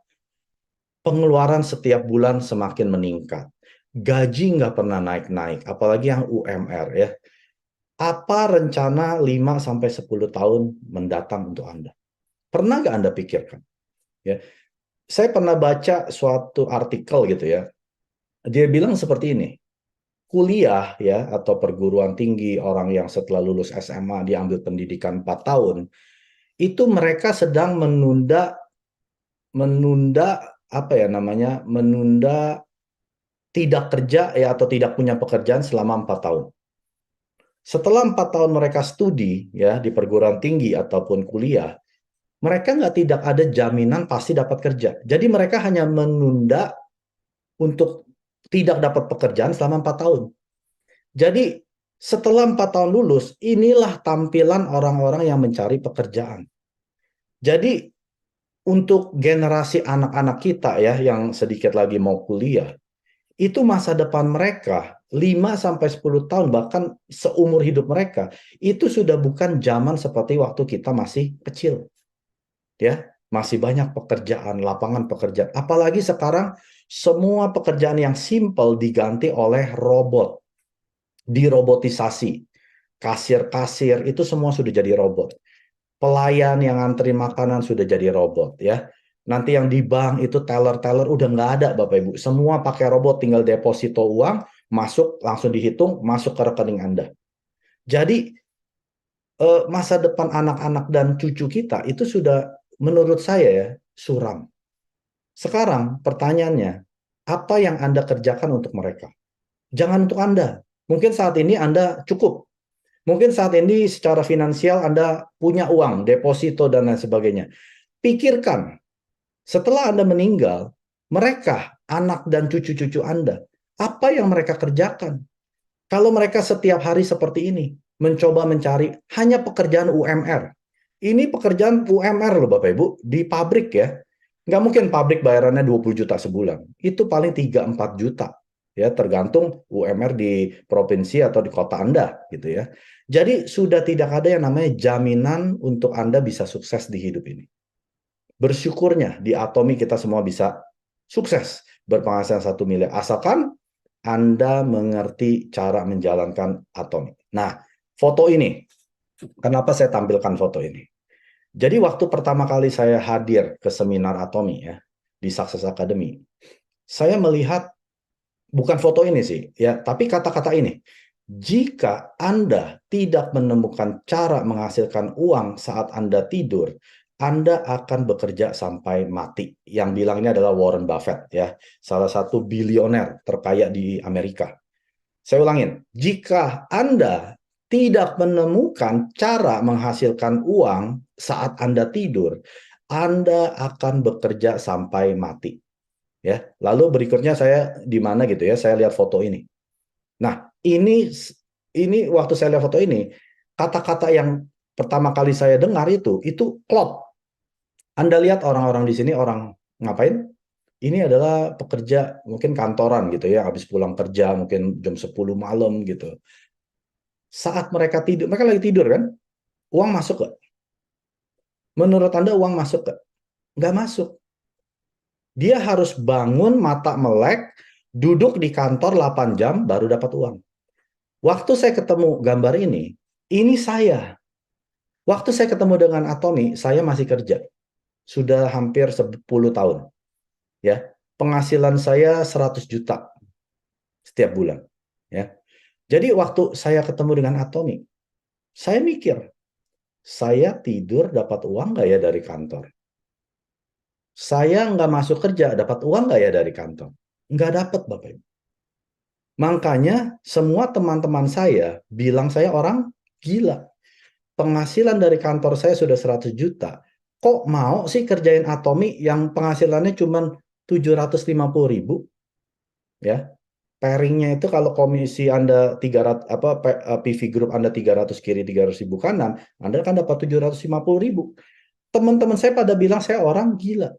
pengeluaran setiap bulan semakin meningkat. Gaji nggak pernah naik-naik, apalagi yang UMR ya. Apa rencana 5-10 tahun mendatang untuk Anda? Pernah nggak Anda pikirkan? Ya, saya pernah baca suatu artikel gitu ya. Dia bilang seperti ini, kuliah ya atau perguruan tinggi orang yang setelah lulus SMA diambil pendidikan 4 tahun, itu mereka sedang menunda menunda apa ya namanya, menunda tidak kerja ya atau tidak punya pekerjaan selama 4 tahun. Setelah 4 tahun mereka studi ya di perguruan tinggi ataupun kuliah, mereka nggak tidak ada jaminan pasti dapat kerja. Jadi mereka hanya menunda untuk tidak dapat pekerjaan selama 4 tahun. Jadi setelah 4 tahun lulus, inilah tampilan orang-orang yang mencari pekerjaan. Jadi untuk generasi anak-anak kita ya yang sedikit lagi mau kuliah, itu masa depan mereka 5 sampai 10 tahun bahkan seumur hidup mereka itu sudah bukan zaman seperti waktu kita masih kecil. Ya, masih banyak pekerjaan, lapangan pekerjaan. Apalagi sekarang semua pekerjaan yang simple diganti oleh robot, dirobotisasi. Kasir-kasir itu semua sudah jadi robot. Pelayan yang antri makanan sudah jadi robot ya. Nanti yang di bank itu teller-teller udah nggak ada Bapak Ibu. Semua pakai robot, tinggal deposito uang, masuk langsung dihitung, masuk ke rekening Anda. Jadi masa depan anak-anak dan cucu kita itu sudah menurut saya ya suram. Sekarang pertanyaannya, apa yang Anda kerjakan untuk mereka? Jangan untuk Anda. Mungkin saat ini Anda cukup. Mungkin saat ini secara finansial Anda punya uang, deposito dan lain sebagainya. Pikirkan, setelah Anda meninggal, mereka, anak dan cucu-cucu Anda, apa yang mereka kerjakan? Kalau mereka setiap hari seperti ini, mencoba mencari hanya pekerjaan UMR. Ini pekerjaan UMR loh Bapak Ibu, di pabrik ya. Nggak mungkin pabrik bayarannya 20 juta sebulan. Itu paling 3-4 juta. Ya, tergantung UMR di provinsi atau di kota Anda gitu ya. Jadi sudah tidak ada yang namanya jaminan untuk Anda bisa sukses di hidup ini. Bersyukurnya di Atomi kita semua bisa sukses berpenghasilan 1 miliar. Asalkan Anda mengerti cara menjalankan Atomi. Nah, foto ini. Kenapa saya tampilkan foto ini? Jadi waktu pertama kali saya hadir ke seminar Atomi ya di Success Academy, saya melihat bukan foto ini sih, ya, tapi kata-kata ini. Jika Anda tidak menemukan cara menghasilkan uang saat Anda tidur, Anda akan bekerja sampai mati. Yang bilang ini adalah Warren Buffett, ya, salah satu bilioner terkaya di Amerika. Saya ulangin, jika Anda tidak menemukan cara menghasilkan uang saat Anda tidur, Anda akan bekerja sampai mati. Ya, lalu berikutnya saya di mana gitu ya, saya lihat foto ini. Nah, ini waktu saya lihat foto ini, kata-kata yang pertama kali saya dengar itu klop. Anda lihat orang-orang di sini orang ngapain? Ini adalah pekerja mungkin kantoran gitu ya, habis pulang kerja mungkin jam 10 malam gitu. Saat mereka tidur, mereka lagi tidur kan? Uang masuk gak? Menurut Anda uang masuk gak? Nggak masuk. Dia harus bangun mata melek, duduk di kantor 8 jam baru dapat uang. Waktu saya ketemu gambar ini saya. Waktu saya ketemu dengan Atomi, saya masih kerja. Sudah hampir 10 tahun. Ya, penghasilan saya 100 juta setiap bulan. Ya. Jadi waktu saya ketemu dengan Atomi, saya mikir, saya tidur dapat uang nggak ya dari kantor? Saya nggak masuk kerja, dapat uang nggak ya dari kantor? Nggak dapat, Bapak Ibu. Makanya semua teman-teman saya bilang saya orang gila. Penghasilan dari kantor saya sudah 100 juta. Kok mau sih kerjain Atomi yang penghasilannya cuma 750.000? Ya. Pairingnya itu kalau komisi Anda 300 PV Group Anda 300 kiri 300.000 kanan, Anda kan dapat 750.000. Teman-teman saya pada bilang saya orang gila.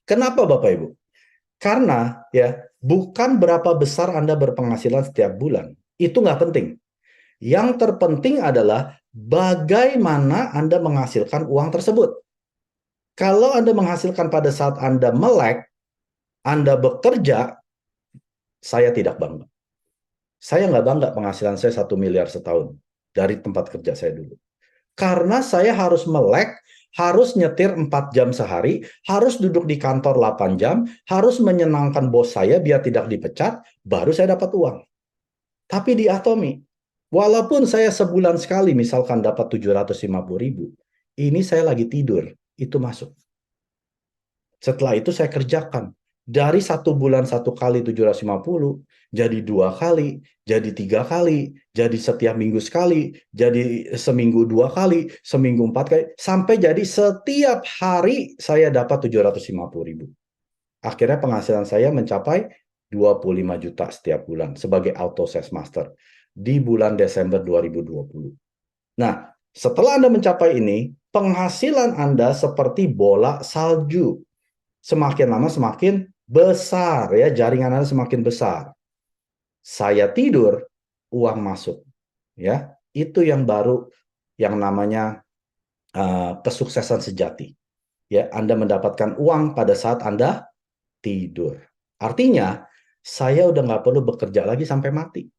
Kenapa Bapak Ibu? Karena ya bukan berapa besar Anda berpenghasilan setiap bulan. Itu nggak penting. Yang terpenting adalah bagaimana Anda menghasilkan uang tersebut. Kalau Anda menghasilkan pada saat Anda melek, Anda bekerja, saya tidak bangga. Saya nggak bangga penghasilan saya 1 miliar setahun dari tempat kerja saya dulu. Karena saya harus melek, harus nyetir 4 jam sehari, harus duduk di kantor 8 jam, harus menyenangkan bos saya biar tidak dipecat, baru saya dapat uang. Tapi di Atomi, walaupun saya sebulan sekali misalkan dapat 750.000, ini saya lagi tidur, itu masuk. Setelah itu saya kerjakan. Dari 1 bulan 1 kali 750, jadi 2 kali, jadi 3 kali, jadi setiap minggu sekali, jadi seminggu 2 kali, seminggu 4 kali, sampai jadi setiap hari saya dapat 750.000. Akhirnya penghasilan saya mencapai 25 juta setiap bulan sebagai auto sales master di bulan Desember 2020. Nah, setelah Anda mencapai ini, penghasilan Anda seperti bola salju. Semakin lama semakin besar ya, jaringan Anda semakin besar. Saya tidur, uang masuk. Ya, itu yang baru yang namanya kesuksesan sejati. Ya, Anda mendapatkan uang pada saat Anda tidur. Artinya, saya udah nggak perlu bekerja lagi sampai mati.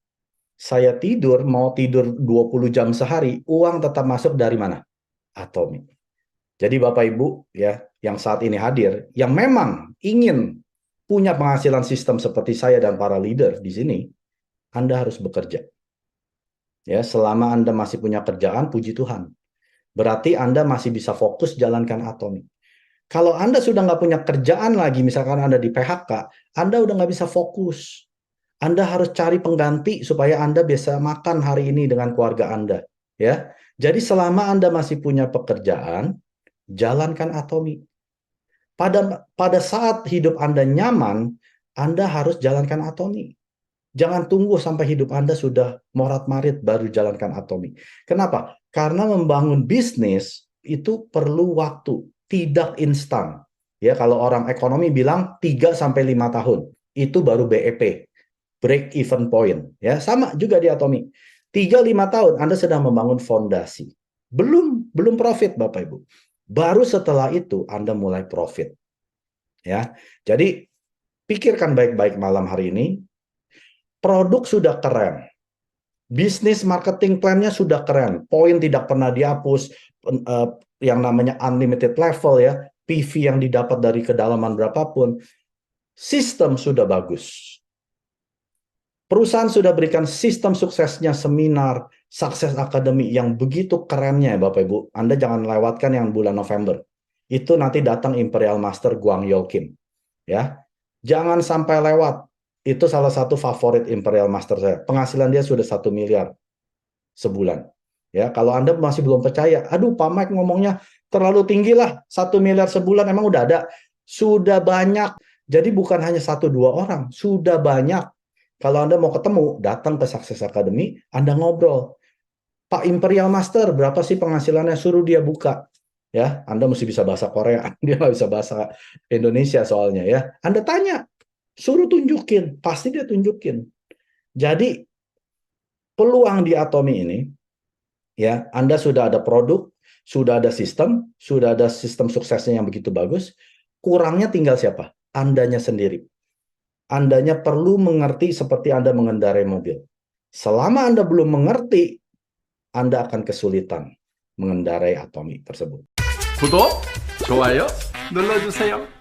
Saya tidur, mau tidur 20 jam sehari, uang tetap masuk dari mana? Atomi. Jadi Bapak Ibu ya, yang saat ini hadir, yang memang ingin punya penghasilan sistem seperti saya dan para leader di sini, Anda harus bekerja. Ya, selama Anda masih punya kerjaan, puji Tuhan. Berarti Anda masih bisa fokus jalankan Atomi. Kalau Anda sudah nggak punya kerjaan lagi, misalkan Anda di PHK, Anda udah nggak bisa fokus. Anda harus cari pengganti supaya Anda bisa makan hari ini dengan keluarga Anda. Ya, jadi selama Anda masih punya pekerjaan, jalankan Atomi. Pada saat hidup Anda nyaman, Anda harus jalankan Atomi. Jangan tunggu sampai hidup Anda sudah morat-marit baru jalankan Atomi. Kenapa? Karena membangun bisnis itu perlu waktu, tidak instan. Ya, kalau orang ekonomi bilang 3 sampai 5 tahun, itu baru BEP, break even point. Ya, sama juga di Atomi. 3-5 tahun Anda sedang membangun fondasi. Belum profit Bapak Ibu. Baru setelah itu Anda mulai profit. Ya. Jadi pikirkan baik-baik malam hari ini. Produk sudah keren. Bisnis marketing plan-nya sudah keren. Poin tidak pernah dihapus, yang namanya unlimited level ya, PV yang didapat dari kedalaman berapapun. Sistem sudah bagus. Perusahaan sudah berikan sistem suksesnya, seminar, Sukses Academy yang begitu kerennya Bapak Ibu. Anda jangan lewatkan yang bulan November. Itu nanti datang Imperial Master Guang Yo Kim. Ya. Jangan sampai lewat. Itu salah satu favorit Imperial Master saya. Penghasilan dia sudah 1 miliar sebulan. Ya, kalau Anda masih belum percaya, aduh Pak Mike ngomongnya terlalu tinggi lah, 1 miliar sebulan emang udah ada. Sudah banyak. Jadi bukan hanya 1-2 orang, sudah banyak. Kalau Anda mau ketemu, datang ke Success Academy, Anda ngobrol. Pak Imperial Master, berapa sih penghasilannya? Suruh dia buka. Ya, Anda mesti bisa bahasa Korea, dia nggak bisa bahasa Indonesia soalnya ya. Anda tanya, suruh tunjukin, pasti dia tunjukin. Jadi peluang di Atomi ini, ya, Anda sudah ada produk, sudah ada sistem suksesnya yang begitu bagus. Kurangnya tinggal siapa? Andanya sendiri. Andanya perlu mengerti seperti Anda mengendarai mobil. Selama Anda belum mengerti, Anda akan kesulitan mengendarai Atomi tersebut. 구독, 좋아요 눌러주세요.